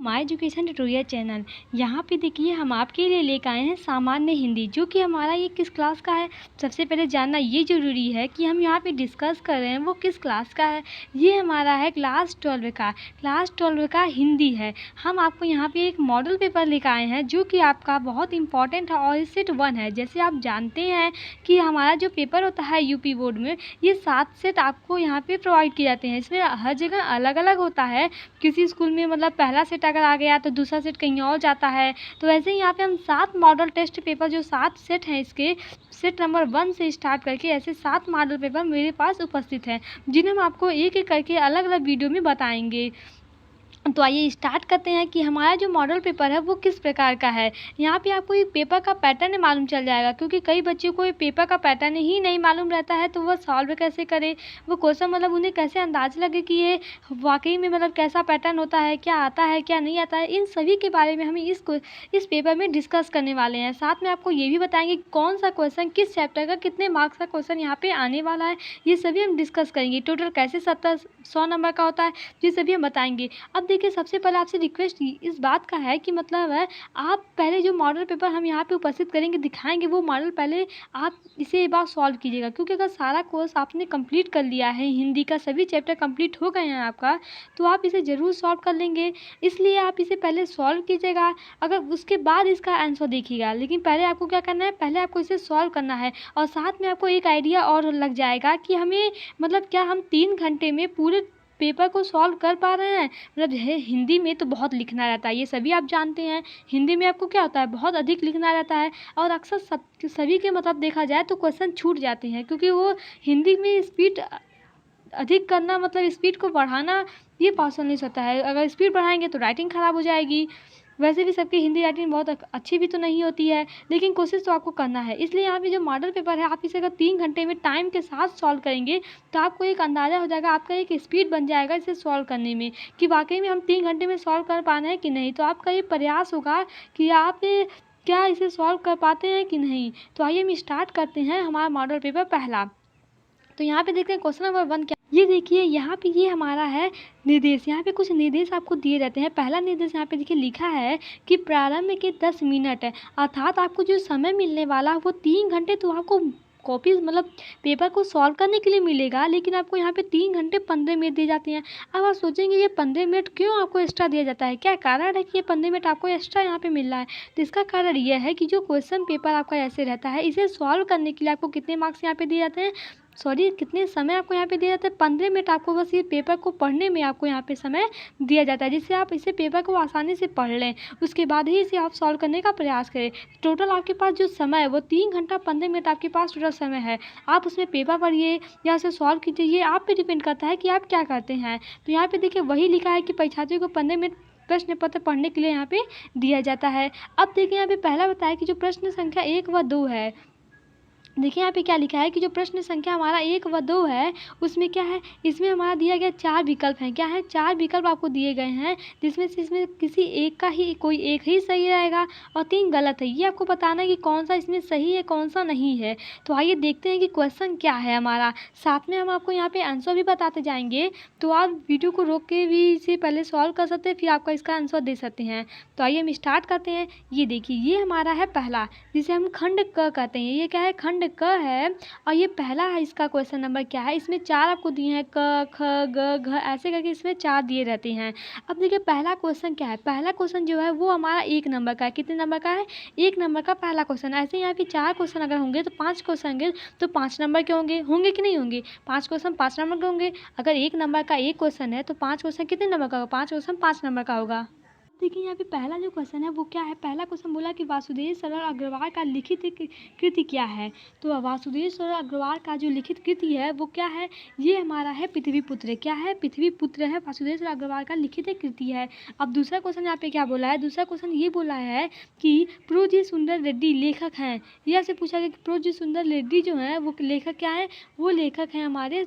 My education tutorial channel. यहाँ पे देखिए हम आपके लिए लेकर आए हैं सामान्य हिंदी, जो कि हमारा ये किस क्लास का है। सबसे पहले जानना ये ज़रूरी है कि हम यहाँ पे डिस्कस कर रहे हैं वो किस क्लास का है। ये हमारा है क्लास 12 का हिंदी है। हम आपको यहाँ पे एक मॉडल पेपर लेकर आए हैं जो कि आपका बहुत इंपॉर्टेंट है और सेट 1 है। जैसे आप जानते हैं कि हमारा जो पेपर होता है यूपी बोर्ड में, ये 7 सेट आपको यहाँ पे प्रोवाइड किए जाते हैं। इसमें हर जगह अलग अलग होता है। किसी स्कूल में मतलब पहला सेट अगर आ गया तो दूसरा सेट कहीं और जाता है। तो वैसे ही यहाँ पे हम 7 मॉडल टेस्ट पेपर, जो 7 सेट हैं, इसके सेट नंबर 1 से स्टार्ट करके ऐसे 7 मॉडल पेपर मेरे पास उपस्थित हैं, जिन्हें हम आपको एक एक करके अलग अलग वीडियो में बताएंगे। तो आइए स्टार्ट करते हैं कि हमारा जो मॉडल पेपर है वो किस प्रकार का है। यहाँ पे आपको ये पेपर का पैटर्न मालूम चल जाएगा, क्योंकि कई बच्चों को ये पेपर का पैटर्न ही नहीं मालूम रहता है, तो वह सॉल्व कैसे करे, वो क्वेश्चन मतलब उन्हें कैसे अंदाज़ लगे कि ये वाकई में मतलब कैसा पैटर्न होता है, क्या आता है क्या नहीं आता है। इन सभी के बारे में हम इस पेपर में डिस्कस करने वाले हैं। साथ में आपको ये भी बताएंगे कौन सा क्वेश्चन किस चैप्टर का कितने मार्क्स का क्वेश्चन यहाँ पे आने वाला है, ये सभी हम डिस्कस करेंगे। टोटल कैसे 100 नंबर का होता है, ये सभी हम बताएंगे। अब देखिए सबसे पहले आपसे रिक्वेस्ट इस बात का है कि मतलब है आप पहले जो मॉडल पेपर हम यहाँ पे उपस्थित करेंगे, दिखाएंगे, वो मॉडल पहले आप इसे एक बार सॉल्व कीजिएगा। क्योंकि अगर सारा कोर्स आपने कंप्लीट कर लिया है, हिंदी का सभी चैप्टर कंप्लीट हो गए हैं आपका, तो आप इसे ज़रूर सॉल्व कर लेंगे। इसलिए आप इसे पहले सॉल्व कीजिएगा, अगर उसके बाद इसका आंसर देखिएगा। लेकिन पहले आपको क्या करना है, पहले आपको इसे सॉल्व करना है। और साथ में आपको एक आइडिया और लग जाएगा कि हमें मतलब क्या हम 3 घंटे में पूरे पेपर को सॉल्व कर पा रहे हैं। मतलब हिंदी में तो बहुत लिखना रहता है, ये सभी आप जानते हैं। हिंदी में आपको क्या होता है, बहुत अधिक लिखना रहता है, और अक्सर सभी के मतलब देखा जाए तो क्वेश्चन छूट जाते हैं, क्योंकि वो हिंदी में स्पीड अधिक करना, मतलब स्पीड को बढ़ाना, ये पॉसिबल नहीं होता है। अगर स्पीड बढ़ाएंगे तो राइटिंग ख़राब हो जाएगी। वैसे भी सबकी हिंदी राइटिंग बहुत अच्छी भी तो नहीं होती है, लेकिन कोशिश तो आपको करना है। इसलिए यहाँ पे जो मॉडल पेपर है, आप इसे अगर 3 घंटे में टाइम के साथ सॉल्व करेंगे तो आपको एक अंदाज़ा हो जाएगा, आपका एक स्पीड बन जाएगा इसे सॉल्व करने में, कि वाकई में हम 3 घंटे में सॉल्व कर पा रहे हैं कि नहीं। तो आपका ये प्रयास होगा कि आप क्या इसे सॉल्व कर पाते हैं कि नहीं। तो आइए हम स्टार्ट करते हैं हमारा मॉडल पेपर पहला। तो यहाँ पे देखते हैं क्वेश्चन नंबर 1 क्या। ये देखिए यहाँ पे ये हमारा है निर्देश। यहाँ पे कुछ निर्देश आपको दिए रहते हैं। पहला निर्देश यहाँ पे देखिए लिखा है कि प्रारंभ के 10 मिनट है, अर्थात आपको जो समय मिलने वाला वो 3 घंटे तो आपको कॉपी मतलब पेपर को सॉल्व करने के लिए मिलेगा, लेकिन आपको यहाँ पे 3 घंटे 15 मिनट दिए जाते हैं। अब आप सोचेंगे ये 15 मिनट क्यों आपको एक्स्ट्रा दिया जाता है, क्या कारण है कि ये 15 मिनट आपको एक्स्ट्रा यहाँ पे मिल रहा है। तो इसका कारण यह है कि जो क्वेश्चन पेपर आपका ऐसे रहता है, इसे सॉल्व करने के लिए आपको कितने मार्क्स यहाँ पे दिए जाते हैं, सॉरी कितने समय आपको यहाँ पे दिया जाता है, 15 मिनट आपको बस ये पेपर को पढ़ने में आपको यहाँ पे समय दिया जाता है, जिससे आप इसे पेपर को आसानी से पढ़ लें। उसके बाद ही इसे आप सॉल्व करने का प्रयास करें। टोटल आपके पास जो समय है वो 3 घंटा 15 मिनट आपके पास टोटल समय है। आप उसमें पेपर पढ़िए या उसे सॉल्व कीजिए, ये आप पे डिपेंड करता है कि आप क्या करते हैं। तो यहाँ पे देखिए वही लिखा है कि परीक्षार्थियों को 15 मिनट प्रश्न पत्र पढ़ने के लिए यहाँ पे दिया जाता है। अब देखिए यहाँ पे पहला बताया कि जो प्रश्न संख्या 1 व 2 है, देखिए यहाँ पे क्या लिखा है कि जो प्रश्न संख्या हमारा 1 व 2 है, उसमें क्या है, इसमें हमारा दिया गया 4 विकल्प हैं। क्या है, 4 विकल्प आपको दिए गए हैं, जिसमें से इसमें किसी एक का ही कोई एक ही सही रहेगा और 3 गलत है। ये आपको बताना है कि कौन सा इसमें सही है कौन सा नहीं है। तो आइए देखते हैं कि क्वेश्चन क्या है हमारा। साथ में हम आपको यहाँ पे आंसर भी बताते जाएंगे, तो आप वीडियो को रोक के भी इसे पहले सॉल्व कर सकते हैं, फिर आपका इसका आंसर दे सकते हैं। तो आइए हम स्टार्ट करते हैं। ये देखिए ये हमारा है पहला, जिसे हम खंड क कहते हैं। ये क्या है, खंड क है, और ये पहला है। इसका क्वेश्चन नंबर क्या है, इसमें 4 आपको दिए हैं, क ख ग घ, ऐसे करके इसमें 4 दिए रहते हैं। अब देखिए पहला क्वेश्चन क्या है, पहला क्वेश्चन जो है वो हमारा 1 नंबर का है। कितने नंबर का है, 1 नंबर का पहला क्वेश्चन। ऐसे यहाँ पे 4 क्वेश्चन अगर होंगे तो 5 क्वेश्चन होंगे, तो 5 नंबर के होंगे कि नहीं होंगे, 5 क्वेश्चन 5 नंबर के होंगे। अगर 1 नंबर का 1 क्वेश्चन है तो 5 क्वेश्चन कितने नंबर का होगा, 5 क्वेश्चन 5 नंबर का होगा। देखिए यहाँ पे पहला जो क्वेश्चन है वो क्या है, पहला क्वेश्चन बोला कि वासुदेव सरल अग्रवाल का लिखित कृति क्या है। तो वासुदेव सरल अग्रवाल का जो लिखित कृति है वो क्या है, ये हमारा है पृथ्वी पुत्र। क्या है, पृथ्वी पुत्र है, वासुदेव सरल अग्रवाल का लिखित कृति है। अब दूसरा क्वेश्चन यहाँ पे क्या बोला है, दूसरा क्वेश्चन ये बोला है कि प्रोजी सुंदर रेड्डी लेखक हैं। यह से पूछा गया कि प्रोजी सुंदर रेड्डी जो है वो लेखक क्या है, वो लेखक हैं हमारे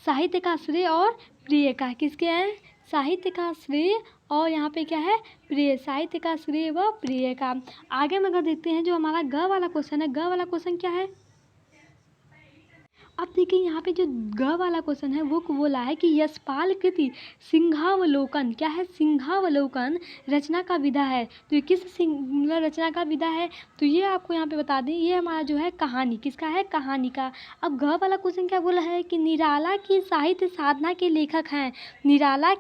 साहित्य का श्रेय और प्रिय का। किसके हैं, साहित्य का श्रेय और यहाँ पे क्या है, प्रिय, साहित्य का श्रेय व प्रिय का। आगे हम अगर देखते हैं जो हमारा ग वाला क्वेश्चन है, ग वाला क्वेश्चन क्या है, अब देखिए यहाँ पे जो ग वाला क्वेश्चन है वो बोला है कि यशपाल कृति सिंहावलोकन, क्या है, सिंहावलोकन रचना का विधा है। तो ये किस मतलब रचना का विधा है, तो ये आपको यहाँ पे बता दें, ये हमारा जो है कहानी, किसका है, कहानी का। अब ग वाला क्वेश्चन क्या बोला है कि निराला की साहित्य साधना के लेखक हैं। निराला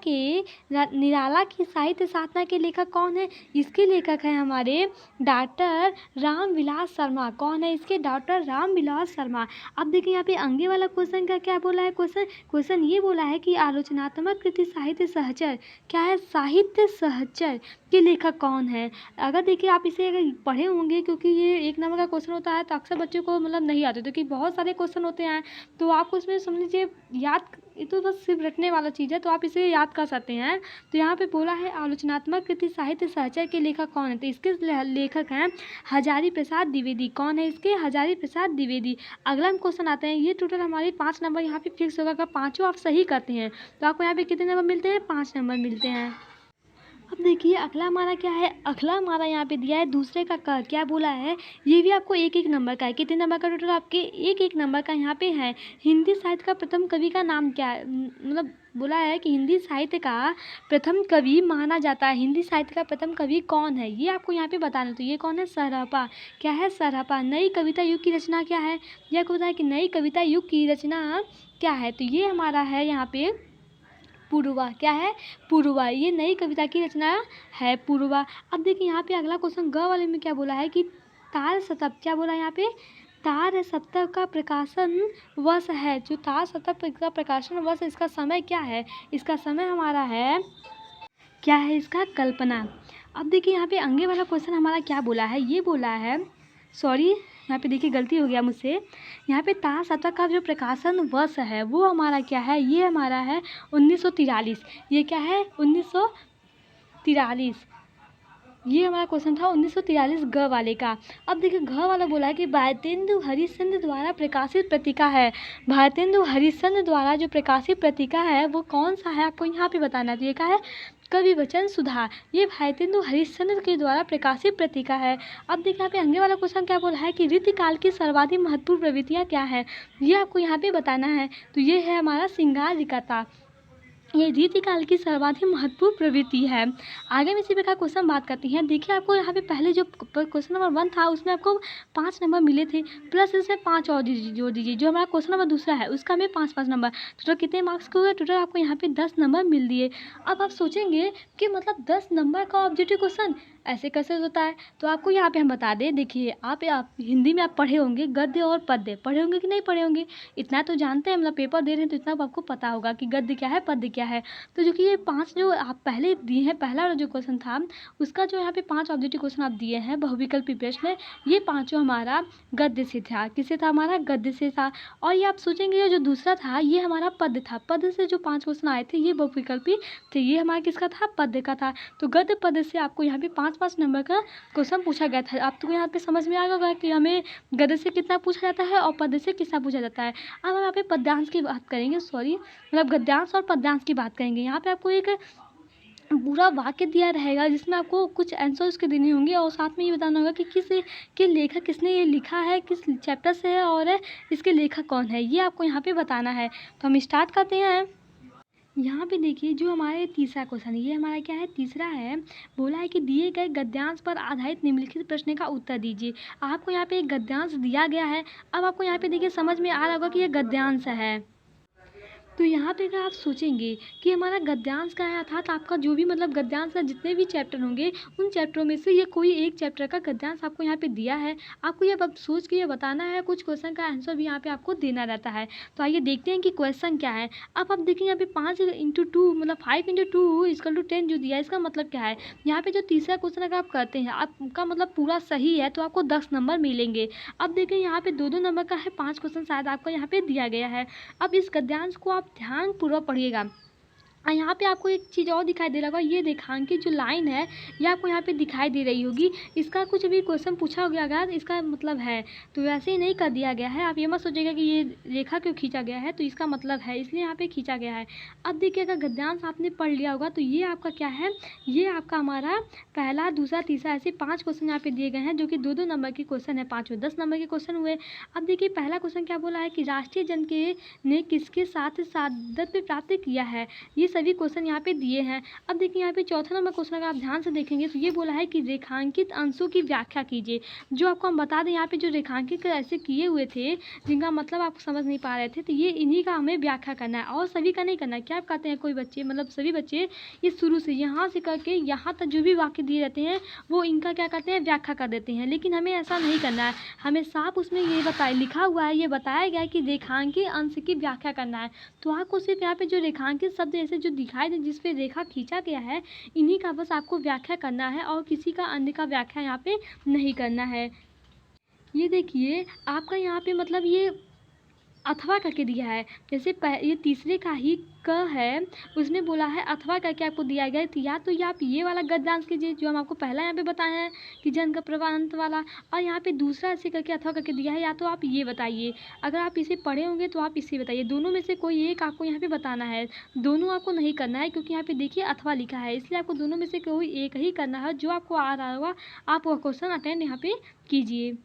की साहित्य साधना के लेखक कौन है, इसके लेखक हैं हमारे डॉक्टर रामविलास शर्मा। कौन है इसके, डॉक्टर रामविलास शर्मा। अब देखिए यहाँ पे आगे वाला क्वेश्चन का क्या बोला है, क्वेश्चन ये बोला है कि आलोचनात्मक कृति साहित्य सहचर, क्या है, साहित्य सहचर के लेखक कौन है। अगर देखिए आप इसे अगर पढ़े होंगे, क्योंकि ये 1 नंबर का क्वेश्चन होता है तो अक्सर बच्चों को मतलब नहीं आते, क्योंकि बहुत सारे क्वेश्चन होते हैं, तो आपको इसमें समझ लीजिए याद, ये तो बस सिर्फ रटने वाला चीज़ है, तो आप इसे याद कर सकते हैं। तो यहाँ पे बोला है आलोचनात्मक कृति साहित्य सहचर के लेखक कौन है, तो इसके लेखक हैं हजारी प्रसाद द्विवेदी। कौन है इसके, हजारी प्रसाद द्विवेदी। अगला हम क्वेश्चन आते हैं, ये टोटल हमारे 5 नंबर यहाँ पे फिक्स होगा। अगर पाँचों आप सही करते हैं तो आपको यहाँ पे कितने नंबर मिलते हैं, 5 नंबर मिलते हैं। अब देखिए अगला हमारा क्या है, अगला हमारा यहाँ पे दिया है दूसरे का क, क्या बोला है, ये भी आपको 1-1 नंबर का है। कितने नंबर का टोटल आपके 1-1 नंबर का यहाँ पे है। हिंदी साहित्य का प्रथम कवि का नाम क्या है, मतलब बोला है कि हिंदी साहित्य का प्रथम कवि माना जाता है। हिंदी साहित्य का प्रथम कवि कौन है, ये आपको यहाँ पे बताना। तो ये कौन है, सरहपा। क्या है, सरहपा। नई कविता युग की रचना क्या है, यह आपको बताया कि नई कविता युग की रचना क्या है, तो ये हमारा है यहाँ पे पूर्वा। क्या है, पूर्वा। ये नई कविता की रचना है, पूर्वा। अब देखिए यहाँ पे अगला क्वेश्चन ग वाले में क्या बोला है कि तार शतक, क्या बोला है यहाँ पे, तार शतक का प्रकाशन वर्ष है। जो तार शतक का प्रकाशन वर्ष, इसका समय क्या है, इसका समय हमारा है, क्या है इसका, कल्पना। अब देखिए यहाँ पे आगे वाला क्वेश्चन हमारा क्या बोला है, ये बोला है, सॉरी यहाँ पे देखिए गलती हो गया मुझसे, यहाँ पे तार शतक का जो प्रकाशन वर्ष है वो हमारा क्या है, ये हमारा है 1943। ये क्या है, 1943। ये हमारा क्वेश्चन था 1943 ग वाले का। अब देखिए घ वाला बोला है कि भारतेंदु हरिश्चंद्र द्वारा प्रकाशित पत्रिका है। भारतेंदु हरिश्चंद्र द्वारा जो प्रकाशित पत्रिका है वो कौन सा है, आपको यहाँ पे बताना है। तो ये क्या है, कवि वचन सुधा। ये भारतेंदु हरिश्चंद्र के द्वारा प्रकाशित पत्रिका है। अब देखिए यहाँ पे आगे वाला क्वेश्चन क्या बोला है कि रीतिकाल की सर्वाधिक महत्वपूर्ण प्रवृत्तियाँ क्या है, ये आपको यहाँ पे बताना है। तो ये है हमारा श्रृंगारिकता। ये रीतिकाल की सर्वाधिक महत्वपूर्ण प्रवृत्ति है। आगे में इसी प्रकार क्वेश्चन बात करते हैं। देखिए आपको यहाँ पे पहले जो क्वेश्चन नंबर 1 था उसमें आपको 5 नंबर मिले थे, प्लस इसमें 5 और जोड़ दीजिए। जो हमारा क्वेश्चन नंबर दूसरा है उसका हमें 5-5 नंबर, टोटल कितने मार्क्स के हुए, टोटल आपको यहाँ पे 10 नंबर मिल दिए। अब आप सोचेंगे कि मतलब 10 नंबर का ऑब्जेक्टिव क्वेश्चन ऐसे कैसे होता है, तो आपको यहाँ पे हम बता दें। देखिए आप हिंदी में आप पढ़े होंगे गद्य और पद्य, पढ़े होंगे कि नहीं पढ़े होंगे, इतना तो जानते हैं, मतलब पेपर दे रहे हैं तो इतना आपको पता होगा कि गद्य क्या है, पद्य क्या है। तो जो कि ये 5 जो आप पहले दिए हैं, पहला वाला जो क्वेश्चन था उसका जो यहाँ पे 5 ऑब्जेक्टिव क्वेश्चन आप दिए हैं बहुविकल्पी प्रश्न, ये 5 हमारा गद्य से था। किससे था, हमारा गद्य से था। और ये आप सोचेंगे जो दूसरा था ये हमारा पद्य था, पद्य से जो 5 क्वेश्चन आए थे ये बहुविकल्पी थे, ये हमारा किसका था, पद्य का था। तो गद्य पद्य से आपको यहाँ पे 5-5 नंबर का क्वेश्चन पूछा गया था। आपको यहाँ पे समझ में आ गया कि हमें गद्य से कितना पूछा जाता है और पद्य से कितना पूछा जाता है। अब हम यहाँ पे पद्यांश की बात करेंगे, सॉरी मतलब गद्यांश और पद्यांश की बात करेंगे। यहाँ पे आपको एक पूरा वाक्य दिया रहेगा जिसमें आपको कुछ आंसर उसके देने होंगे और साथ में ये बताना होगा कि किस के लेखक, किसने ये लिखा है, किस चैप्टर से है और इसके लेखक कौन है, ये आपको यहाँ पे बताना है। तो हम स्टार्ट करते हैं। यहाँ पे देखिए जो हमारे तीसरा क्वेश्चन है, ये हमारा क्या है, तीसरा है। बोला है कि दिए गए गद्यांश पर आधारित निम्नलिखित प्रश्न का उत्तर दीजिए। आपको यहाँ पे एक गद्यांश दिया गया है। अब आपको यहाँ पे देखिए समझ में आ रहा होगा कि ये गद्यांश है। तो यहाँ पे अगर आप सोचेंगे कि हमारा गद्यांश का है, अर्थात आपका जो भी मतलब गद्यांश का जितने भी चैप्टर होंगे उन चैप्टरों में से ये कोई एक चैप्टर का गद्यांश आपको यहाँ पे दिया है। आपको ये अब सोच के ये बताना है, कुछ क्वेश्चन का आंसर भी यहाँ पे आपको देना रहता है। तो आइए देखते हैं कि क्वेश्चन क्या है। अब आप देखिए यहाँ पे 5×2 मतलब 5×2 = 10 जो दिया है, इसका मतलब क्या है। यहाँ पे जो तीसरा क्वेश्चन अगर आप करते हैं, आपका मतलब पूरा सही है तो आपको 10 नंबर मिलेंगे। अब देखिए यहाँ पे 2-2 नंबर का है, 5 क्वेश्चन शायद आपको यहाँ पे दिया गया है। अब इस गद्यांश को आप ध्यानपूर्वक पढ़िएगा। यहाँ पे आपको एक चीज़ और दिखाई दे रहा होगा, ये रेखांकित जो लाइन है ये आपको यहाँ पे दिखाई दे रही होगी। इसका कुछ भी क्वेश्चन पूछा गया अगर इसका मतलब है, तो वैसे ही नहीं कर दिया गया है। आप ये मत सोचिएगा कि ये रेखा क्यों खींचा गया है, तो इसका मतलब है इसलिए यहाँ पे खींचा गया है। अब देखिए अगर गद्यांश आपने पढ़ लिया होगा तो ये आपका क्या है, ये आपका हमारा पहला, दूसरा, तीसरा ऐसे 5 क्वेश्चन यहाँ पे दिए गए हैं जो कि 2-2 नंबर के क्वेश्चन है। 5 में 10 नंबर के क्वेश्चन हुए। अब देखिए पहला क्वेश्चन क्या बोला है कि राष्ट्रीय जन के ने किसके साथ साधव्य प्राप्त किया है। ये सभी क्वेश्चन यहाँ पे दिए हैं। अब देखिए यहाँ पे चौथा नंबर क्वेश्चन अगर आप ध्यान से देखेंगे तो ये बोला है कि रेखांकित अंशों की व्याख्या कीजिए। जो आपको हम बता दें यहाँ पे जो रेखांकित ऐसे किए हुए थे जिनका मतलब आप समझ नहीं पा रहे थे, तो ये इन्हीं का हमें व्याख्या करना है और सभी का नहीं करना है। क्या आप कहते हैं कोई बच्चे, मतलब सभी बच्चे ये शुरू से यहाँ से करके यहाँ तक जो भी वाक्य दिए रहते हैं वो इनका क्या करते हैं, व्याख्या कर देते हैं। लेकिन हमें ऐसा नहीं करना है, हमें साफ उसमें ये लिखा हुआ है, ये बताया गया है कि रेखांकित अंश की व्याख्या करना है। तो आपको सिर्फ यहाँ पे जो रेखांकित शब्द ऐसे जो दिखाई दे जिस पे रेखा खींचा गया है इन्हीं का बस आपको व्याख्या करना है और किसी का अन्य का व्याख्या यहाँ पे नहीं करना है। ये देखिए आपका यहाँ पे मतलब ये अथवा करके दिया है। जैसे ये तीसरे का ही क है, उसमें बोला है अथवा करके आपको दिया गया है। तो या तो ये आप ये वाला गद्यांश कीजिए जो हम आपको पहला यहाँ पे बताए हैं कि जन का प्रवाह अंत वाला, और यहाँ पे दूसरा ऐसे करके अथवा करके दिया है। या तो आप ये बताइए, अगर आप इसे पढ़े होंगे तो आप इसे बताइए। दोनों में से कोई एक आपको यहाँ पे बताना है। दोनों आपको नहीं करना है क्योंकि यहाँ पे देखिए अथवा लिखा है, इसलिए आपको दोनों में से कोई एक ही करना है। जो आपको आ रहा होगा आप वो क्वेश्चन अटेंड यहाँ पे कीजिए।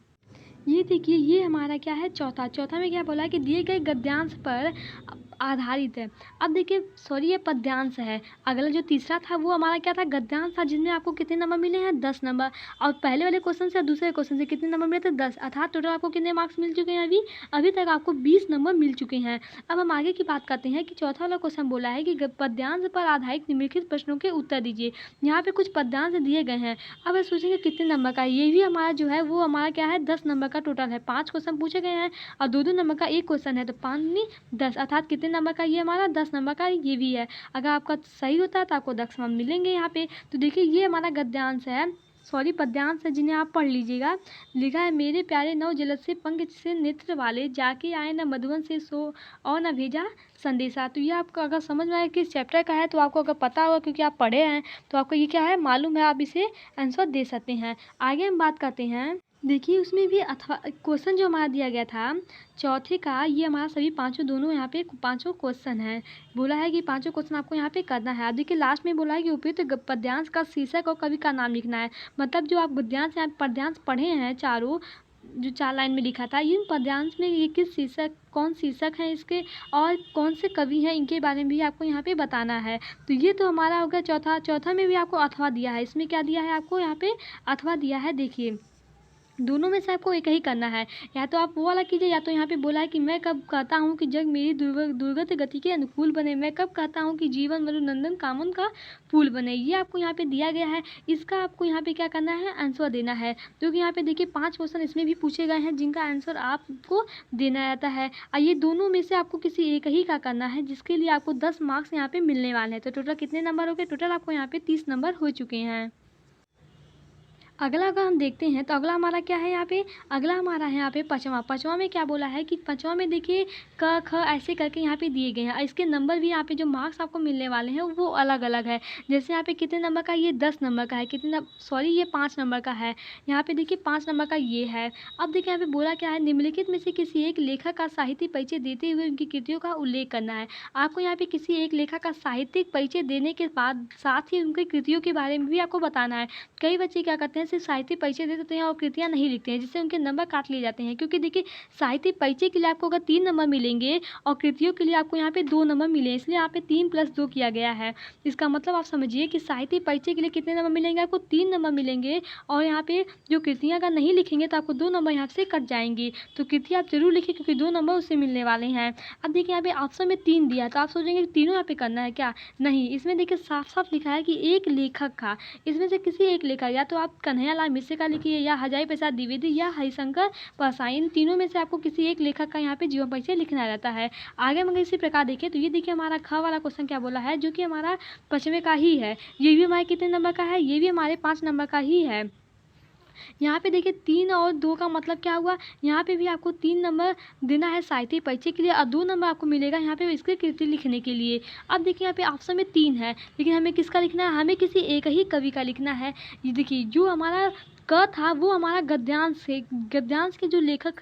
ये देखिए ये हमारा क्या है, चौथा में क्या बोला है कि दिए गए गद्यांश पर आधारित है। अब देखिए सॉरी ये पद्यांश है। अगला जो तीसरा था वो हमारा क्या था, गद्यांश था, जिसमें आपको कितने नंबर मिले हैं, 10 नंबर। और पहले वाले क्वेश्चन से और दूसरे क्वेश्चन से कितने नंबर मिले थे, 10। अर्थात टोटल आपको कितने मार्क्स मिल चुके हैं, अभी तक आपको 20 नंबर मिल चुके हैं। अब हम आगे की बात करते हैं कि चौथा वाला क्वेश्चन बोला है कि पद्यांश पर आधारित निम्नलिखित प्रश्नों के उत्तर दीजिए। यहाँ पे कुछ पद्यांश दिए गए हैं। अब सोचेंगे कितने नंबर का है, ये भी हमारा जो है वो हमारा क्या है, 10 नंबर का टोटल है। 5 क्वेश्चन पूछे गए हैं और 2-2 नंबर का एक क्वेश्चन है, तो 5 नहीं 10, अर्थात कितने नंबर का ये हमारा 10 नंबर का ये भी है। अगर आपका सही होता है तो आपको 10 नंबर मिलेंगे यहाँ पे। तो देखिए ये हमारा गद्यांश है, सॉरी पद्यांश है, जिन्हें आप पढ़ लीजिएगा। लिखा है मेरे प्यारे नव जलद से पंख से नेत्र वाले, जाके आए न मधुबन से सो और न भेजा संदेशा। तो ये आपको अगर समझ में आए किस चैप्टर का है, तो आपको अगर पता होगा क्योंकि आप पढ़े हैं तो आपको ये क्या है मालूम है, आप इसे आंसर दे सकते हैं। आगे हम बात करते हैं। देखिए उसमें भी अथवा क्वेश्चन जो हमारा दिया गया था चौथे का, ये हमारा सभी पांचों दोनों यहाँ पे पांचों क्वेश्चन है। बोला है कि पांचों क्वेश्चन आपको यहाँ पे करना है। अब देखिए लास्ट में बोला है कि उपयुक्त पद्यांश का शीर्षक और कवि का नाम लिखना है। मतलब जो आप गद्यांश या पद्यांश पढ़े हैं चारों, जो 4 लाइन में लिखा था, इन पद्यांश में ये किस शीर्षक, कौन शीर्षक है इसके और कौन से कवि हैं, इनके बारे में भी आपको यहाँ पे बताना है। तो ये तो हमारा हो गया चौथा में भी आपको अथवा दिया है। इसमें क्या दिया है आपको यहाँ पे, अथवा दिया है। देखिए दोनों में से आपको एक ही करना है, या तो आप वो वाला कीजिए, या तो यहाँ पे बोला है कि मैं कब कहता हूँ कि जग मेरी दुर्गत गति के अनुकूल बने, मैं कब कहता हूँ कि जीवन मधुनंदन कामन का फूल बने। ये आपको यहाँ पे दिया गया है, इसका आपको यहाँ पे क्या करना है, आंसर देना है। क्योंकि यहाँ पे देखिए 5 क्वेश्चन इसमें भी पूछे गए हैं जिनका आंसर आपको देना रहता है। और ये दोनों में से आपको किसी एक ही का करना है, जिसके लिए आपको 10 मार्क्स यहाँ पे मिलने वाले हैं। तो टोटल कितने नंबर हो गए, टोटल आपको यहाँ पे 30 नंबर हो चुके हैं। अगला अगर हम देखते हैं तो अगला हमारा क्या है यहाँ पे, अगला हमारा है यहाँ पे पाँचवा में क्या बोला है कि पाँचवा में देखिए क ख ऐसे करके यहाँ पे दिए गए हैं। इसके नंबर भी यहाँ पे जो मार्क्स आपको मिलने वाले हैं वो अलग अलग है। जैसे यहाँ पे कितने नंबर का, ये 10 नंबर का है, ये 5 नंबर का है। यहाँ पे देखिए 5 नंबर का ये है। अब देखिए यहाँ पे बोला क्या है, निम्नलिखित में से किसी एक लेखक का साहित्यिक परिचय देते हुए उनकी कृतियों का उल्लेख करना है। आपको यहाँ पे किसी एक लेखक का साहित्यिक परिचय देने के बाद साथ ही उनकी कृतियों के बारे में भी आपको बताना है। कई बच्चे क्या करते हैं, सिर्फ साहित्यिक परिचय दे देते हैं और कृतियाँ नहीं लिखते हैं, जिससे उनके नंबर काट लिए जाते हैं। क्योंकि देखिए साहित्यिक परिचय के लिए आपको अगर 3 नंबर मिलेंगे और कृतियों के लिए आपको यहाँ पे 2 नंबर मिले, इसलिए यहाँ पे 3 + 2 किया गया है। इसका मतलब आप समझिए कि साहित्यिक परिचय के लिए कितने नंबर मिलेंगे, आपको 3 नंबर मिलेंगे। और यहाँ पे जो कृतियाँ अगर नहीं लिखेंगे तो आपको 2 नंबर यहाँ से कट जाएंगी। तो कृति आप जरूर लिखिए क्योंकि 2 नंबर उससे मिलने वाले हैं। अब देखिए यहाँ पे ऑप्शन में 3 दिया, तो आप सोचेंगे तीनों यहाँ पे करना है क्या, नहीं। इसमें देखिए साफ साफ लिखा है कि एक लेखक का, इसमें से किसी एक लेखक, या तो आप कन्हैयालाल मिश्र का लिखिए, या हजारी प्रसाद द्विवेदी, या हरिशंकर परसाई। इन तीनों में से आपको किसी एक लेखक का यहाँ पे जीवन परिचय लिखना रहता है। आगे हम इसी प्रकार देखिए तो ये देखिए हमारा ख वाला क्वेश्चन क्या बोला है, जो कि हमारा 5वें का ही है। ये भी हमारे कितने नंबर का है, ये भी हमारे 5 नंबर का ही है। यहाँ पे देखिए 3 और 2 का मतलब क्या हुआ, यहाँ पे भी आपको 3 नंबर देना है साहित्य परिचय के लिए और 2 नंबर आपको मिलेगा यहाँ पे इसकी कृति लिखने के लिए। अब देखिए यहाँ पे ऑप्शन में 3 है, लेकिन हमें किसका लिखना है, हमें किसी एक ही कवि का लिखना है। ये देखिए जो हमारा क था वो हमारा गद्यांश है, गद्यांश के जो लेखक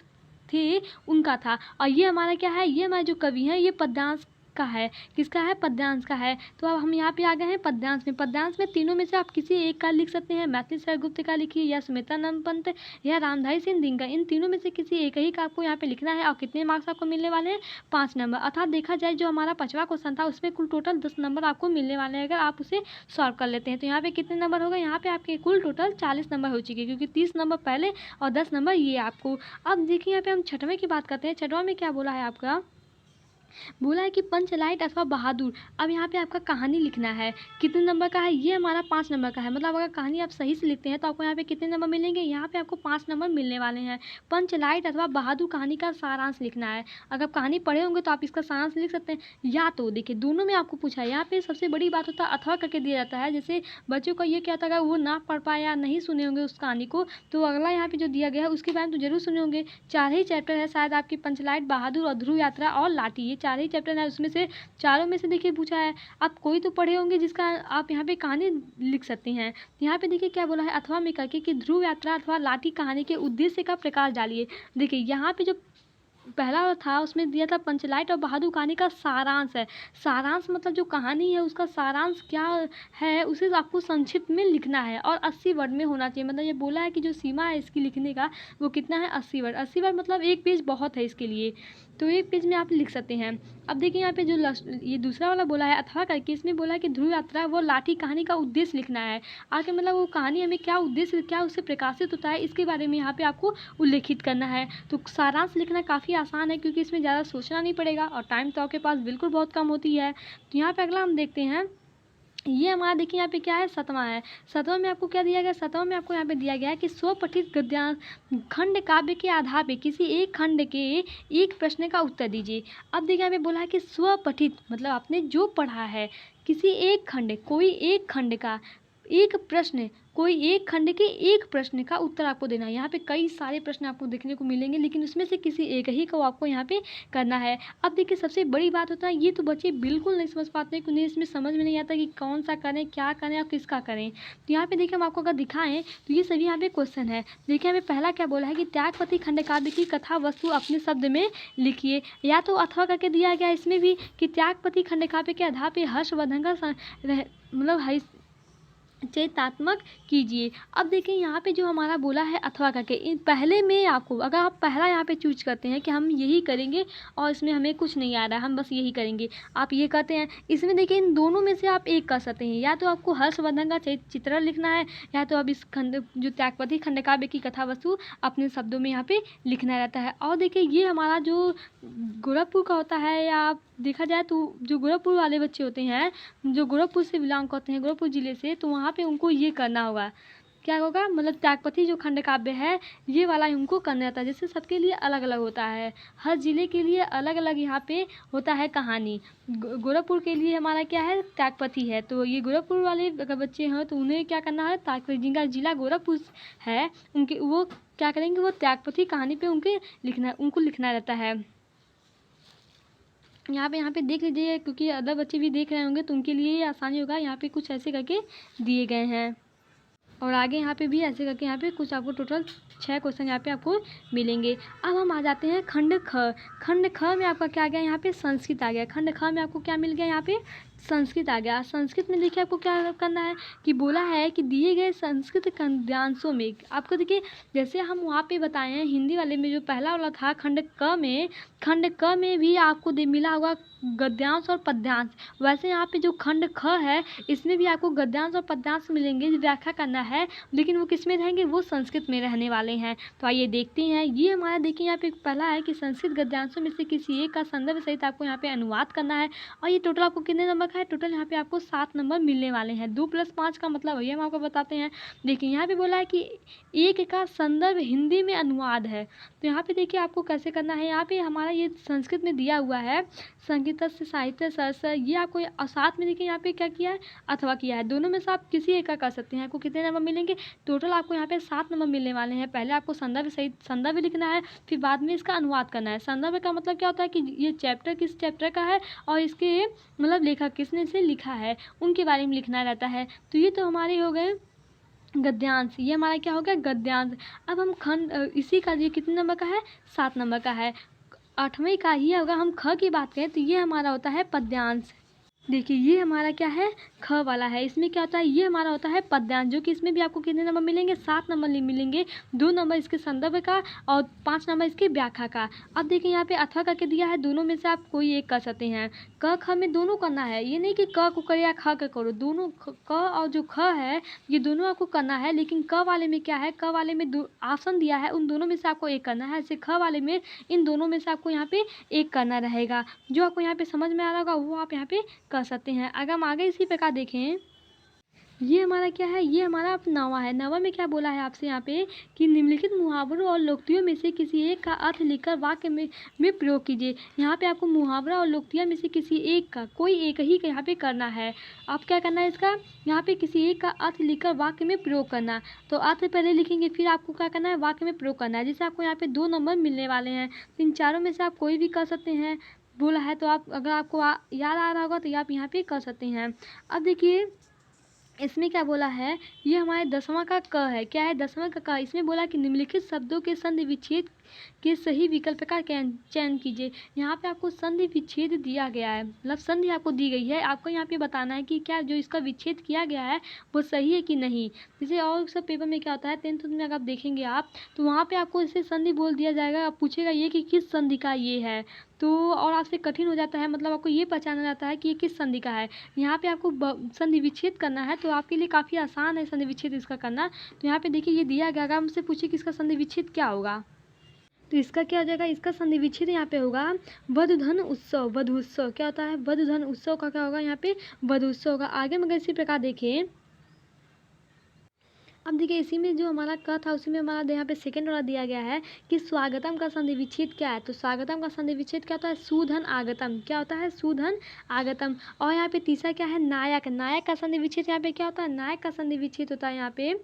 थे उनका था, और ये हमारा क्या है, ये हमारे जो कवि हैं ये पद्यांश का है। किसका है, पद्यांश का है। तो अब हम यहाँ पे आ गए हैं पद्यांश में। पद्यांश में तीनों में से आप किसी एक का लिख सकते हैं, मैथिली शरण गुप्त का लिखिए या सुमित्रानंद पंत या रामधारी सिंह दिनकर, इन तीनों में से किसी एक ही का आपको यहाँ पे लिखना है। और कितने मार्क्स आपको मिलने वाले हैं, 5 नंबर। अर्थात देखा जाए जो हमारा 5वां क्वेश्चन था उसमें कुल टोटल 10 नंबर आपको मिलने वाले हैं अगर आप उसे सॉल्व कर लेते हैं। तो यहाँ पे कितने नंबर होगा, यहाँ पे आपके कुल टोटल 40 नंबर हो चुके हैं, क्योंकि 30 नंबर पहले और 10 नंबर ये आपको। अब देखिए यहाँ पे हम छठवें की बात करते हैं। छठवां में क्या बोला है, आपका बोला है कि पंचलाइट अथवा बहादुर। अब यहाँ पे आपका कहानी लिखना है, कितने नंबर का है, ये हमारा 5 नंबर का है। मतलब अगर कहानी आप सही से लिखते हैं तो आपको यहाँ पे कितने नंबर मिलेंगे, यहाँ पे आपको 5 नंबर मिलने वाले हैं। पंचलाइट अथवा बहादुर कहानी का सारांश लिखना है। अगर आप कहानी पढ़े होंगे तो आप इसका सारांश लिख सकते हैं। या तो देखिए दोनों में आपको पूछा है, यहाँ पे सबसे बड़ी बात होता है अथवा करके दिया जाता है। जैसे बच्चों का ये क्या था, अगर वो ना पढ़ पाए या नहीं सुने होंगे उस कहानी को, तो अगला यहाँ पे जो दिया गया है उसके बारे में तो जरूर सुने होंगे। 4 ही चैप्टर है शायद आपकी, पंचलाइट, बहादुर और ध्रुव यात्रा और लाठी, ये 4 ही चैप्टर है। उसमें से चारों में से देखिए पूछा है, आप कोई तो पढ़े होंगे जिसका आप यहाँ पे कहानी लिख सकते हैं। यहाँ पे देखिए क्या बोला है, अथवा में करके कि ध्रुव यात्रा अथवा लाठी कहानी के उद्देश्य का प्रकाश डालिए। देखिए यहाँ पे जो पहला था उसमें दिया था पंचलाइट और बहादुर कहानी का सारांश है। सारांश मतलब जो कहानी है उसका सारांश क्या है उसे आपको संक्षिप्त में लिखना है और 80 वर्ड में होना चाहिए। मतलब ये बोला है कि जो सीमा है इसकी लिखने का वो कितना है, 80 वर्ड। 80 वर्ड मतलब एक पेज बहुत है इसके लिए, तो एक पेज में आप लिख सकते हैं। अब देखिए यहाँ पे जो ये दूसरा वाला बोला है अथवा करके, इसमें बोला है कि ध्रुव यात्रा वो लाठी कहानी का उद्देश्य लिखना है। आगे मतलब वो कहानी हमें क्या उद्देश्य, क्या उससे प्रकाशित होता है, इसके बारे में यहाँ पे आपको उल्लेखित करना है। तो सारांश लिखना काफ़ी आसान है क्योंकि इसमें ज़्यादा सोचना नहीं पड़ेगा और टाइम तो आपके पास बिल्कुल बहुत कम होती है। तो यहाँ पे अगला हम देखते हैं, ये हमारा देखिए यहाँ पे क्या है, 7वां है। 7वां में आपको क्या दिया गया, 7वां में आपको यहाँ पे दिया गया है कि स्वपठित गद्यांश खंड काव्य के आधार पे किसी एक खंड के एक प्रश्न का उत्तर दीजिए। अब देखिए यहाँ पे बोला है कि स्वपठित मतलब आपने जो पढ़ा है, किसी एक खंड, कोई एक खंड का एक प्रश्न, कोई एक खंड के एक प्रश्न का उत्तर आपको देना है। यहाँ पे कई सारे प्रश्न आपको देखने को मिलेंगे, लेकिन उसमें से किसी एक ही को आपको यहाँ पे करना है। अब देखिए सबसे बड़ी बात होता है, ये तो बच्चे बिल्कुल नहीं समझ पाते हैं, उन्हें इसमें समझ में नहीं आता कि कौन सा करें, क्या करें और किसका करें। तो यहाँ पे देखिए हम आपको अगर दिखाएं तो ये सभी यहाँ पे क्वेश्चन है। देखिए हमें पहला क्या बोला है कि त्यागपति खंड काव्य की कथा वस्तु अपने शब्द में लिखिए। या तो अथवा करके दिया गया इसमें भी कि त्यागपति खंड काव्य के आधार पर हर्षवर्धन का मतलब चेतात्मक कीजिए। अब देखिए यहाँ पे जो हमारा बोला है अथवा करके, इन पहले में आपको अगर आप पहला यहाँ पे चूज करते हैं कि हम यही करेंगे और इसमें हमें कुछ नहीं आ रहा है, हम बस यही करेंगे, आप ये कहते हैं, इसमें देखिए इन दोनों में से आप एक कर सकते हैं। या तो आपको हर्षवर्धन का चित्रण लिखना है, या तो अब इस खंड जो त्यागपति खंड काव्य की कथा वस्तु अपने शब्दों में यहाँ पे लिखना रहता है। और देखिए ये हमारा जो गोरखपुर का होता है, या देखा जाए तो जो गोरखपुर वाले बच्चे होते हैं जो गोरखपुर से बिलोंग करते हैं, गोरखपुर ज़िले से, तो वहाँ पे उनको ये करना होगा, क्या होगा, मतलब त्यागपति जो खंड काव्य है ये वाला उनको करना रहता है। जैसे सबके लिए अलग अलग होता है, हर ज़िले के लिए अलग अलग यहाँ पे होता है कहानी। गोरखपुर के लिए हमारा क्या है, त्यागपति है, तो ये गोरखपुर वाले अगर बच्चे हैं तो उन्हें क्या करना है, त्यागपति जिनका ज़िला गोरखपुर है उनके वो क्या करेंगे, वो त्यागपति कहानी पर उनको लिखना रहता है। यहाँ पे देख लीजिए, क्योंकि अदर बच्चे भी देख रहे होंगे तो उनके लिए ये आसानी होगा। यहाँ पे कुछ ऐसे करके दिए गए हैं और आगे यहाँ पे भी ऐसे करके यहाँ पे कुछ आपको टोटल 6 क्वेश्चन यहाँ पे आपको मिलेंगे। अब हम आ जाते हैं खंड ख। खंड ख में आपका क्या आ गया, यहाँ पे संस्कृत आ गया। खंड ख में आपको क्या मिल गया, यहाँ पे संस्कृत आ गया। संस्कृत में देखिए आपको क्या करना है कि बोला है कि दिए गए संस्कृत गद्यांशों में आपको देखिए, जैसे हम वहाँ पे बताए हैं हिंदी वाले में जो पहला वाला था खंड क में भी आपको मिला होगा गद्यांश और पद्यांश। वैसे यहाँ पे जो खंड ख है इसमें भी आपको गद्यांश और पद्यांश मिलेंगे, व्याख्या करना है, लेकिन वो किस में रहेंगे, वो संस्कृत में रहने वाले हैं। तो आइए देखते हैं। ये हमारा देखिए यहाँ पे पहला है कि संस्कृत गद्यांशों में से किसी एक का संदर्भ सहित आपको यहाँ पे अनुवाद करना है, और ये टोटल आपको कितने नंबर का है टोटल यहाँ पे आपको 7 नंबर मिलने वाले हैं। 2 + 5 का मतलब वही हम आपको बताते हैं। देखिए यहाँ पे बोला है कि एक का संदर्भ हिंदी में अनुवाद है। तो यहाँ पे देखिए आपको कैसे करना है। यहाँ पे हमारा ये संस्कृत में दिया हुआ है संगीतस्य साहित्य सरस, ये आपको और साथ में देखिए यहाँ पे क्या किया है, अथवा किया है। दोनों में से आप किसी एक का कर सकते हैं। आपको कितने नंबर मिलेंगे, टोटल आपको यहाँ पे 7 नंबर मिलने वाले हैं। पहले आपको संदर्भ सहित संदर्भ लिखना है, फिर बाद में इसका अनुवाद करना है। संदर्भ का मतलब क्या होता है कि ये चैप्टर किस चैप्टर का है और इसके मतलब लेखक किसने इसे लिखा है, उनके बारे में लिखना रहता है। तो ये तो हमारे हो गए गद्यांश, ये हमारा क्या हो गया, गद्यांश। अब हम खंड इसी का ये कितने नंबर का है, 7 नंबर का है। 8वें का ही अगर हम ख की बात करें तो ये हमारा होता है पद्यांश। देखिए ये हमारा क्या है, ख वाला है। इसमें क्या होता है, ये हमारा होता है पद्यांश, जो कि इसमें भी आपको कितने नंबर मिलेंगे, 7 नंबर मिलेंगे। 2 नंबर इसके संदर्भ का और 5 नंबर इसकी व्याख्या का। अब देखिए यहाँ पे अथवा करके दिया है, दोनों में से आप कोई एक कर सकते हैं। क ख में दोनों करना है, ये नहीं कि क को करे या ख का करो, दोनों क और जो ख है ये दोनों आपको करना है। लेकिन क वाले में क्या है, क वाले में दो ऑप्शन दिया है, उन दोनों में से आपको एक करना है। ऐसे ख वाले में इन दोनों में से आपको यहाँ पे एक करना रहेगा। जो आपको यहाँ पे समझ में आ रहा होगा वो आप यहाँ पे कर सकते हैं। अगर हम आगे इसी प्रकार देखें, ये हमारा क्या है, ये हमारा नवा है। नवा में क्या बोला है आपसे यहाँ पे कि निम्नलिखित मुहावरों और लोकोक्तियों में से किसी एक का अर्थ लिखकर वाक्य में प्रयोग कीजिए। यहाँ पे आपको मुहावरा और लोकोक्तियों में से किसी एक का, कोई एक ही का यहाँ पे करना है। आप क्या करना है इसका, यहाँ पे किसी एक का अर्थ लिखकर वाक्य में प्रयोग करना। तो अर्थ पहले लिखेंगे, फिर आपको क्या करना है, वाक्य में प्रयोग करना है। जैसे आपको यहाँ पे 2 नंबर मिलने वाले हैं, तो इन चारों में से आप कोई भी कर सकते हैं। बोला है तो आप अगर आपको याद आ रहा होगा तो आप यहाँ पे कर सकते हैं। अब देखिए इसमें क्या बोला है, ये हमारे 10वां का क है। क्या है 10वां का क, इसमें बोला कि निम्नलिखित शब्दों के संधि विच्छेद के सही विकल्प का चयन कीजिए। यहाँ पे आपको संधि विच्छेद दिया गया है, मतलब संधि आपको दी गई है। आपको यहाँ पे बताना है कि क्या जो इसका विच्छेद किया गया है वो सही है कि नहीं। जैसे और सब पेपर में क्या होता है, 10th में अगर आप देखेंगे आप तो वहाँ पे आपको इसे संधि बोल दिया जाएगा। आप पूछेगा ये कि किस संधि का ये है, तो और आपसे कठिन हो जाता है, मतलब आपको ये पहचाना जाता है कि ये किस संधि का है। यहाँ पे आपको संधि विच्छेद करना है, तो आपके लिए काफ़ी आसान है संधि विच्छेद इसका करना। तो यहाँ पे देखिए ये दिया गया, अगर हमसे पूछे कि इसका संधि विच्छेद क्या होगा, तो इसका क्या हो जाएगा, इसका संधि विच्छेद यहाँ पे होगा वधुधन उत्सव। वधुत्सव क्या होता है, वधुधन उत्सव का क्या होगा, यहाँ पे वधुत्सव होगा। आगे में अगर इसी प्रकार देखें, अब देखिए इसी में जो हमारा क था उसी में हमारा यहाँ पे सेकंड वाला दिया गया है कि स्वागतम का संधि विच्छेद क्या है। तो स्वागतम का संधि विच्छेद क्या होता है, सुधन आगतम। क्या होता है, सुधन आगतम। और यहाँ पे तीसरा क्या है, नायक। नायक का संधि विच्छेद यहाँ पे क्या होता है, नायक का संधि विच्छेद होता है यहाँ पे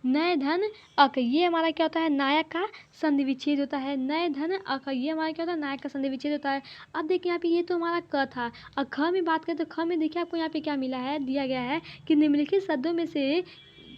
नय धन अक। ये हमारा क्या होता है, नायक का संधि विच्छेद होता है। नय धन अक, ये हमारा क्या होता है, नायक का संधि विच्छेद होता है। अब देखिए यहाँ पे ये तो हमारा क था। और ख में बात करें तो ख में देखिए आपको यहाँ पे क्या मिला है, दिया गया है कि निम्नलिखित शब्दों में से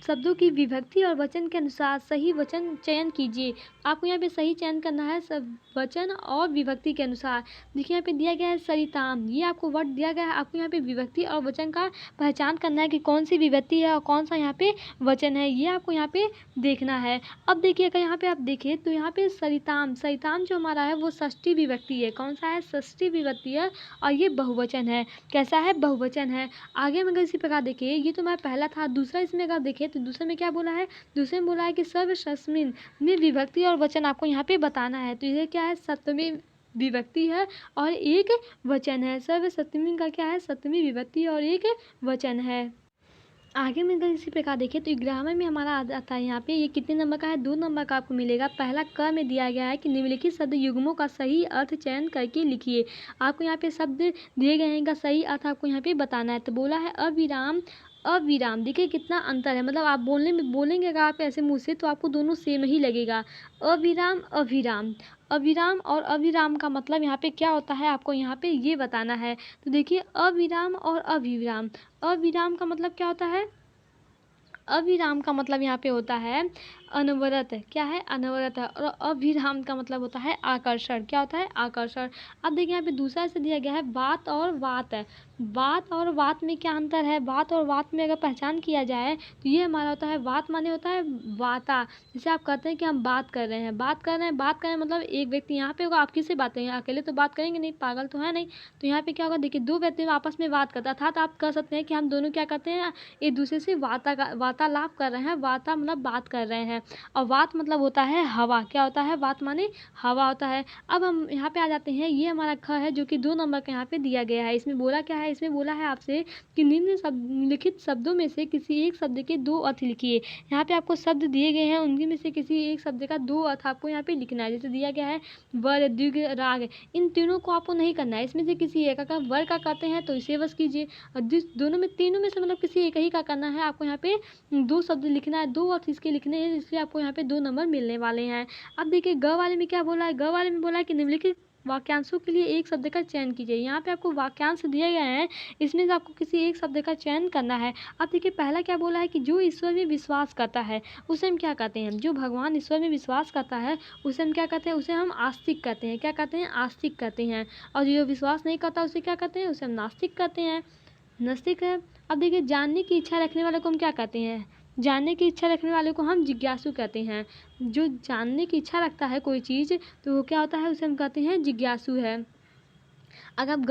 शब्दों की विभक्ति और वचन के अनुसार सही वचन चयन कीजिए। आपको यहाँ पे सही चयन करना है सब वचन और विभक्ति के अनुसार। देखिए यहाँ पे दिया गया है सरिताम, ये आपको वर्ड दिया गया है। आपको यहाँ पे विभक्ति और वचन का पहचान करना है कि कौन सी विभक्ति है और कौन सा यहाँ पे वचन है, ये आपको यहाँ पे देखना है। अब देखिए अगर यहाँ पे आप देखें तो यहाँ पे सरिताम, सरिताम जो हमारा है वो षष्ठी विभक्ति है। कौन सा है, षष्ठी विभक्ति है और ये बहुवचन है। कैसा है, बहुवचन है। आगे में अगर इसी प्रकार देखिए, ये तो हमारा पहला था। दूसरा इसमें अगर देखें तो दूसरे में क्या बोला है, दूसरे में बोला है कि सर्वसस्मिन में विभक्ति और वचन आपको यहाँ पे बताना है। तो ये क्या है, सप्तमी विभक्ति है और एक वचन है। सर्वसप्तमी का क्या है, सप्तमी विभक्ति और एक वचन है। आगे में अगर इसी प्रकार देखें तो ग्रामर में हमारा आता है यहाँ पे, ये कितने नंबर का है, 2 नंबर का आपको मिलेगा। पहला क में दिया गया है कि निम्नलिखित शब्द युग्मों का सही अर्थ चयन करके लिखिए। आपको यहाँ पे शब्द दिए गए हैं, इनका सही अर्थ आपको यहाँ पे बताना है। तो बोला है अविराम अविराम। देखिए कितना अंतर है, मतलब आप बोलने में बोलेंगे अगर आप ऐसे मुँह से तो आपको दोनों सेम ही लगेगा। अविराम अभिराम, अविराम और अविराम का मतलब यहाँ पे क्या होता है आपको यहाँ पे ये बताना है। तो देखिए अविराम और अभिराम, अविराम का मतलब क्या होता है, अविराम का मतलब यहाँ पे होता है अनवरत। क्या है, अनवरत है। और अभिराम का मतलब होता है आकर्षण। क्या होता है, आकर्षण। अब देखिए यहाँ पे दूसरा से दिया गया है बात और वात है। बात और वात में क्या अंतर है, बात और वात में अगर पहचान किया जाए तो ये हमारा होता है वात माने होता है वाता। जैसे आप कहते हैं कि हम बात कर रहे हैं, बात कर रहे हैं, बात कर रहे हैं मतलब एक व्यक्ति यहाँ पे होगा, आप किससे बात करेंगे, अकेले तो बात करेंगे नहीं, पागल तो है नहीं। तो यहाँ पे क्या होगा, देखिए 2 व्यक्ति आपस में बात करता था, तो आप कह सकते हैं कि हम दोनों क्या करते हैं, एक दूसरे से वार्तालाप कर रहे हैं। वार्ता मतलब बात कर रहे हैं। है। और वात मतलब होता है हवा। क्या होता है? वात माने हवा होता है। अब हम यहाँ पे आ जाते हैं, ये हमारा ख है जो कि 2 नंबर का यहाँ पे दिया गया है। इसमें बोला क्या है? इसमें बोला है आपसे कि निम्नलिखित शब्दों में से किसी एक शब्द के 2 अर्थ लिखिए। यहाँ पे आपको शब्द दिए गए हैं, उनमें से किसी एक शब्द का 2 अर्थ आपको यहाँ पे लिखना है। जैसे दिया गया है वर, द्विग, राग, इन तीनों को आपको नहीं करना है, इसमें से किसी एक का। वर का करते हैं तो इसे बस कीजिए, और दोनों में, तीनों में से मतलब किसी एक ही का करना है। आपको यहाँ पे 2 शब्द लिखना है, 2 अर्थ इसके लिखने हैं, इसलिए आपको यहाँ पे 2 नंबर मिलने वाले हैं। अब देखिए ग वाले में क्या बोला है? ग वाले में बोला है कि निम्नलिखित वाक्यांशों के लिए एक शब्द का चयन कीजिए। यहाँ पे आपको वाक्यांश दिए गए हैं, इसमें से आपको किसी एक शब्द का चयन करना है। अब देखिए पहला क्या बोला है कि जो ईश्वर में विश्वास करता है उसे हम क्या कहते हैं? जो भगवान ईश्वर में विश्वास करता है उसे हम क्या कहते हैं? उसे हम आस्तिक कहते हैं। क्या कहते हैं? आस्तिक कहते हैं। और जो विश्वास नहीं करता उसे क्या कहते हैं? उसे हम नास्तिक कहते हैं, नास्तिक है। अब देखिए जानने की इच्छा रखने वाले को हम क्या कहते हैं? जानने की इच्छा रखने वाले को हम जिज्ञासु कहते हैं। जो जानने की इच्छा रखता है कोई चीज़ तो वो क्या होता है? उसे हम कहते हैं जिज्ञासु है। अगर अब घ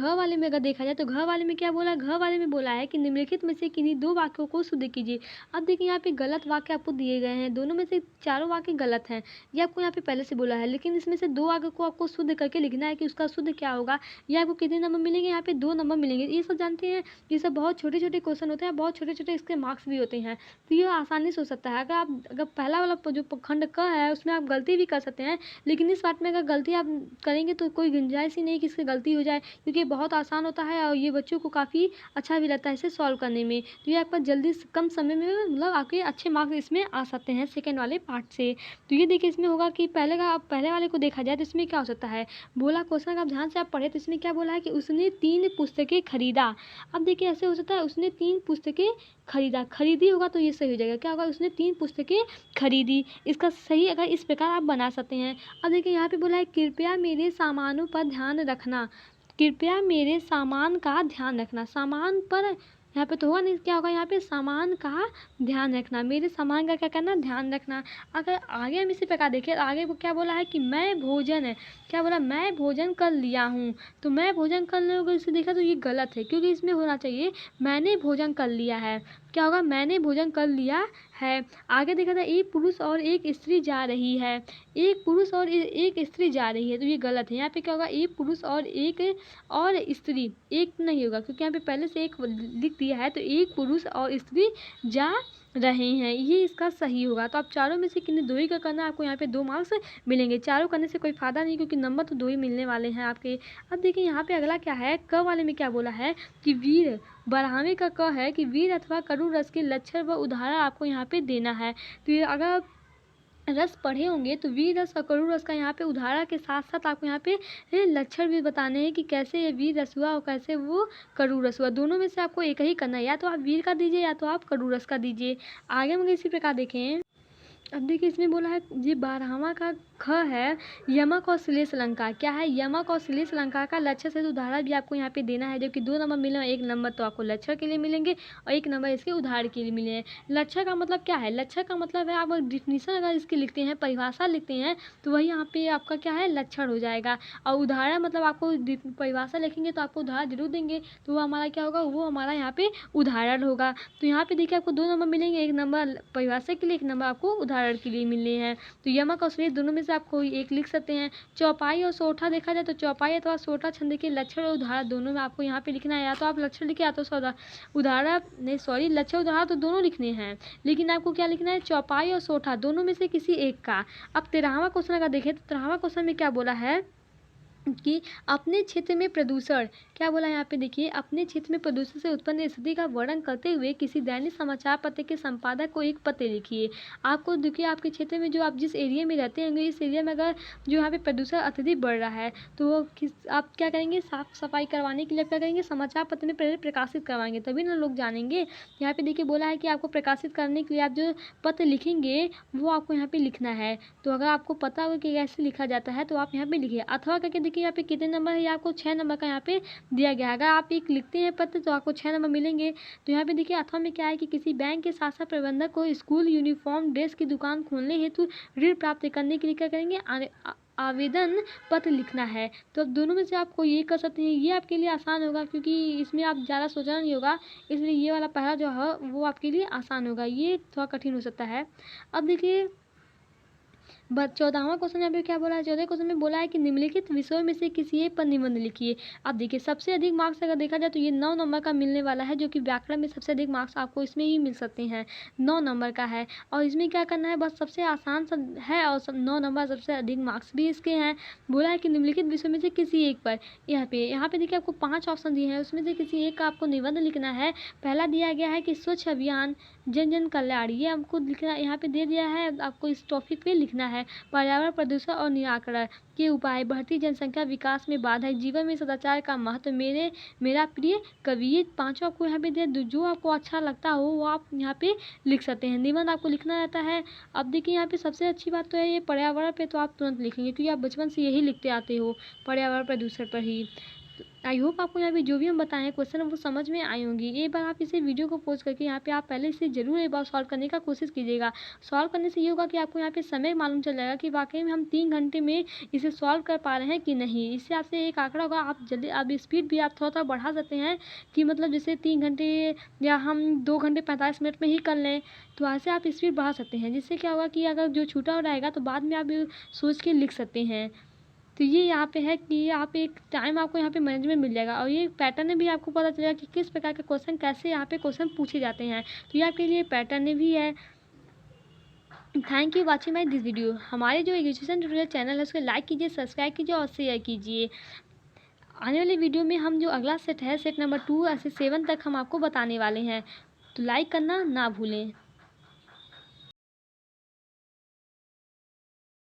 वाले में अगर देखा जाए तो घ वाले में क्या बोला है? घ वाले में बोला है कि निम्नलिखित में से किन्हीं 2 वाक्यों को शुद्ध कीजिए। अब देखिए यहाँ पे गलत वाक्य आपको दिए गए हैं, दोनों में से चारों वाक्य गलत हैं, ये आपको यहाँ पे पहले से बोला है। लेकिन इसमें से 2 वाक्य को आपको शुद्ध करके लिखना है कि उसका शुद्ध क्या होगा। ये आपको कितने नंबर मिलेंगे? यहाँ पे 2 नंबर मिलेंगे। ये सब जानते हैं, ये सब बहुत छोटे छोटे क्वेश्चन होते हैं, बहुत छोटे छोटे इसके मार्क्स भी होते हैं, तो ये आसानी से हो सकता है। अगर पहला वाला जो खंड क है उसमें आप गलती भी कर सकते हैं, लेकिन इस पार्ट में अगर गलती आप करेंगे तो कोई गुंजाइश ही नहीं कि इससे गलती हो जाए, क्योंकि बहुत आसान होता है और ये बच्चों को काफ़ी अच्छा भी लगता है इसे सॉल्व करने में। तो ये आपका जल्दी कम समय में मतलब आपके अच्छे मार्क्स इसमें आ सकते हैं सेकेंड वाले पार्ट से। तो ये देखिए इसमें होगा कि पहले वाले को देखा जाए तो इसमें क्या हो सकता है? बोला क्वेश्चन अगर आप ध्यान से आप पढ़े तो इसमें क्या बोला है कि उसने 3 पुस्तकें खरीदा। अब देखिए ऐसे हो सकता है उसने 3 पुस्तकें खरीदा, खरीदी होगा तो ये सही हो जाएगा। क्या होगा? उसने 3 पुस्तकें खरीदी। इसका सही अगर इस प्रकार आप बना सकते हैं। अब देखिए यहाँ पे बोला है कृपया मेरे सामानों पर ध्यान रखना। कृपया मेरे सामान का ध्यान रखना। सामान पर यहाँ पे तो होगा नहीं, क्या होगा? यहाँ पे सामान का ध्यान रखना, मेरे सामान का क्या करना? ध्यान रखना। अगर आगे हम इसी प्रकार देखें, आगे वो क्या बोला है कि मैं भोजन है, क्या बोला? मैं भोजन कर लिया हूँ। तो मैं भोजन कर लिया, अगर इसे देखा तो ये गलत है, क्योंकि इसमें होना चाहिए मैंने भोजन कर लिया है। क्या होगा? मैंने भोजन कर लिया है। आगे देखा था एक पुरुष और एक स्त्री जा रही है, एक पुरुष और एक स्त्री जा रही है, तो ये गलत है। यहाँ पे क्या होगा? एक पुरुष और स्त्री, एक नहीं होगा क्योंकि यहाँ पे पहले से एक लिख दिया है, तो एक पुरुष और स्त्री जा रहे हैं, ये इसका सही होगा। तो आप चारों में से किन्हीं 2 ही का करना, आपको यहाँ पे 2 मार्क्स मिलेंगे। चारों करने से कोई फ़ायदा नहीं, क्योंकि नंबर तो 2 ही मिलने वाले हैं आपके। अब देखिए यहाँ पे अगला क्या है? क वाले में क्या बोला है कि वीर, बढ़ावे का क है कि वीर अथवा कटु रस के लक्षण व उदाहरण आपको यहाँ पे देना है। तो ये अगर रस पढ़े होंगे तो वीर रस और कटु रस का यहाँ पे उदाहरण के साथ साथ आपको यहाँ पे लक्षण भी बताने हैं कि कैसे ये वीर रस हुआ और कैसे वो कटु रस हुआ। दोनों में से आपको एक ही करना है, या तो आप वीर का दीजिए या तो आप कटु रस का दीजिए। आगे हम इसी प्रकार देखें। अब देखिए इसमें बोला है ये 12वां का ख है, यमक और श्लेष अलंकार। क्या है? यमक और श्लेष अलंकार का लक्षण से उदाहरण भी आपको यहाँ पे देना है, जो कि 2 नंबर मिले, 1 नंबर तो आपको लक्षण के लिए मिलेंगे और 1 नंबर इसके उदाहरण के लिए मिले हैं। लक्षण का मतलब क्या है? लक्षण का मतलब है आप डिफिनीशन अगर इसकी लिखते हैं, परिभाषा लिखते हैं, तो वही यहाँ पे आपका क्या है? लक्षण हो जाएगा। और उदाहरण मतलब आपको परिभाषा लिखेंगे तो आपको उदाहरण जरूर देंगे, तो वो हमारा क्या होगा? वो हमारा यहाँ पे उदाहरण होगा। तो यहाँ पे देखिए आपको 2 नंबर मिलेंगे, 1 नंबर परिभाषा के लिए, 1 नंबर आपको उदाहरण के लिए मिले हैं। तो यमक और श्लेष दोनों में से आप कोई एक लिख सकते हैं। चौपाई और सोठा देखा जाए तो चौपाई अथवा सोठा छंद के लक्षण और उदाहरण दोनों में आपको यहाँ पे लिखना है। या तो आप लक्षण लिखे या तो उदाहरण नहीं, सॉरी, लक्षण उदाहरण तो दोनों लिखने हैं, लेकिन आपको क्या लिखना है? चौपाई और सोठा दोनों में से किसी एक का। अब 13वां क्वेश्चन अगर देखें तो 13वां क्वेश्चन में क्या बोला है कि अपने क्षेत्र में प्रदूषण, क्या बोला यहाँ पे देखिए, अपने क्षेत्र में प्रदूषण से उत्पन्न स्थिति का वर्णन करते हुए किसी दैनिक समाचार पत्र के संपादक को एक पत्र लिखिए। आपको देखिए आपके क्षेत्र में जो आप जिस एरिया में रहते होंगे, इस एरिया में अगर जो यहाँ पे प्रदूषण अत्यधिक बढ़ रहा है तो आप क्या करेंगे? साफ सफाई करवाने के लिए क्या करेंगे? समाचार पत्र में पहले प्रकाशित करवाएंगे, तभी ना लोग जानेंगे। यहाँ पे देखिए बोला है कि आपको प्रकाशित करने के लिए आप जो पत्र लिखेंगे वो आपको यहाँ पे लिखना है। तो अगर आपको पता हो कि कैसे लिखा जाता है तो आप यहाँ पे लिखिए। अथवा करके देखिए यहाँ पे कितने नंबर है? आपको 6 नंबर का यहाँ पे दिया गया है। अगर आप एक लिखते हैं पत्र तो आपको 6 नंबर मिलेंगे। तो यहाँ पे देखिए अथवा में क्या है कि किसी बैंक के शाखा प्रबंधक को स्कूल यूनिफॉर्म ड्रेस की दुकान खोलने हेतु ऋण प्राप्त करने के लिए क्या करेंगे? आवेदन पत्र लिखना है। तो अब दोनों में से आप कोई एक कर सकते हैं। ये आपके लिए आसान होगा क्योंकि इसमें आप ज़्यादा सोचना नहीं होगा, इसलिए ये वाला पहला जो है वो आपके लिए आसान होगा। ये थोड़ा कठिन हो सकता है। अब देखिए 14वां क्वेश्चन यहाँ पे क्या बोला है, 14वें क्वेश्चन में बोला है कि निम्नलिखित विषयों में से किसी एक पर निबंध लिखिए। अब देखिए सबसे अधिक मार्क्स अगर देखा जाए तो ये 9 नंबर का मिलने वाला है, जो कि व्याकरण में सबसे अधिक मार्क्स आपको इसमें ही मिल सकते हैं, 9 नंबर का है। और इसमें क्या करना है, बस सबसे आसान सब है और 9 नंबर सबसे अधिक मार्क्स भी इसके हैं। बोला है कि निम्नलिखित विषयों में से किसी एक पर, यहाँ पे देखिए आपको 5 ऑप्शन दिए हैं, उसमें से किसी एक का आपको निबंध लिखना है। पहला दिया गया है कि स्वच्छ अभियान जन जन कल्याण, ये आपको लिखना यहाँ पे दे दिया है, आपको इस टॉपिक पे लिखना है। पर्यावरण प्रदूषण और निराकरण के उपाय, बढ़ती जनसंख्या विकास में बाधक, जीवन में सदाचार का महत्व, मेरा प्रिय कवि। ये पांचों आपको यहाँ पे दे, जो आपको अच्छा लगता हो वो आप यहाँ पे लिख सकते हैं। निबंध आपको लिखना रहता है। अब देखिए यहाँ पे सबसे अच्छी बात तो है ये पर्यावरण पे, तो आप तुरंत लिखेंगे क्योंकि आप बचपन से यही लिखते आते हो, पर्यावरण प्रदूषण पर ही। आई होप आपको यहाँ पे जो भी हम बताए हैं क्वेश्चन वो समझ में आई होंगी। एक बार आप इसे वीडियो को पॉज करके यहाँ पे आप पहले इसे जरूर एक बार सॉल्व करने का कोशिश कीजिएगा। सॉल्व करने से ये होगा कि आपको यहाँ पे समय मालूम चल जाएगा कि वाकई में हम 3 घंटे में इसे सॉल्व कर पा रहे हैं कि नहीं। इससे आपसे एक आंकड़ा होगा, आप जल्दी आप स्पीड भी आप थोड़ा थोड़ा बढ़ा सकते हैं कि मतलब जैसे 3 घंटे या हम 2 घंटे 45 मिनट में ही कर लें, तो ऐसे आप स्पीड बढ़ा सकते हैं। जिससे क्या होगा कि अगर जो छूटा हो रहेगा तो बाद में आप सोच के लिख सकते हैं। तो ये यहाँ पे है कि आप एक टाइम आपको यहाँ पे मैनेजमेंट मिल जाएगा और ये पैटर्न भी आपको पता चलेगा कि किस प्रकार के क्वेश्चन कैसे यहाँ पे क्वेश्चन पूछे जाते हैं। तो ये आपके लिए पैटर्न भी है। Thank you watching my this video. हमारे जो एजुकेशन ट्यूटोरियल चैनल है उसको लाइक कीजिए, सब्सक्राइब कीजिए और शेयर कीजिए। आने वाली वीडियो में हम जो अगला सेट है, सेट नंबर 2 से 7 तक हम आपको बताने वाले हैं, तो लाइक करना ना भूलें।